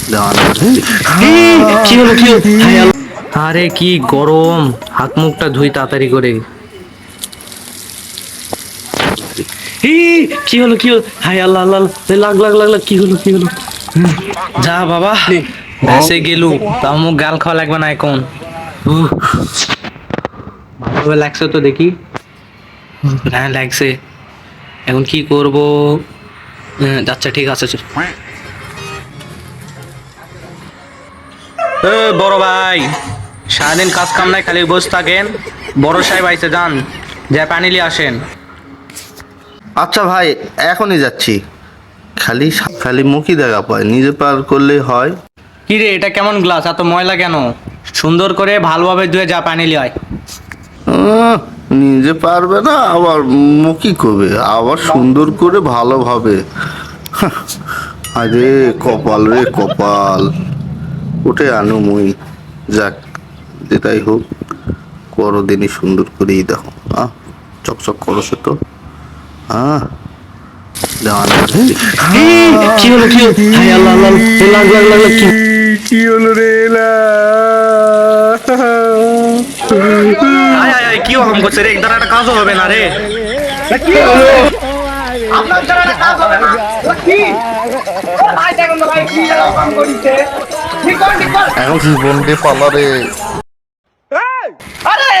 কি হলো কি হলো? আরে কি গরম, হাত মুখটা ধুই তাড়াতাড়ি করে। কি হলো কি হলো? হায় আল্লাহ আল্লাহ আল্লাহ, লাগ লাগ লাগ লাগ, কি হলো কি হলো? যা বাবা, ভেসে গেলু। তাও মুখ গাল খাওয়া লাগবে না এখন। উহ, ভালোভাবে লাগছে তো দেখি। হ্যাঁ লাগছে। এখন কি করব? আচ্ছা ঠিক আছে চল। বড় ভাই, সারাদিন কাজ কাম নাই, খালি বসে থাকেন। বড় সাহেব আইছে, যান যা পানি নিয়ে আসেন। আচ্ছা ভাই, এখনই যাচ্ছি। খালি খালি মুখই দেখা পায়, নিজে পার করলেই হয়। কি রে, এটা কেমন গ্লাস, এত ময়লা কেন? সুন্দর করে ভালোভাবে ধুয়ে যা পানি লিয়ে আয়। আহ, নিজে পারবে না আবার মুখই করবে, আবার সুন্দর করে ভালোভাবে। হাহ, আরে কপাল রে কপাল, উঠে আনো মুই। যাক, যেটাই হোক, করো দিনই সুন্দর করেই দেখো। চকচক করো সে তো। হ্যাঁ, দেওয়ান কি হলো কি হলো? হায় আল্লাহ আল্লাহ আল্লাহ, লাগ লাগ লাগ লাগ, কি কি হলো রে? আয় আয় আয়, কি ওরকম করছে রে? একদার একটা কাজও হবে না রে। আপনার দ্বারা একটা কাজ হবে না। ও কি? ও ভাই দেখুন তো ভাই কি এরকম করিছে। ঠিক কর ঠিক কর। এখন জীবনকে পালা রে। আরে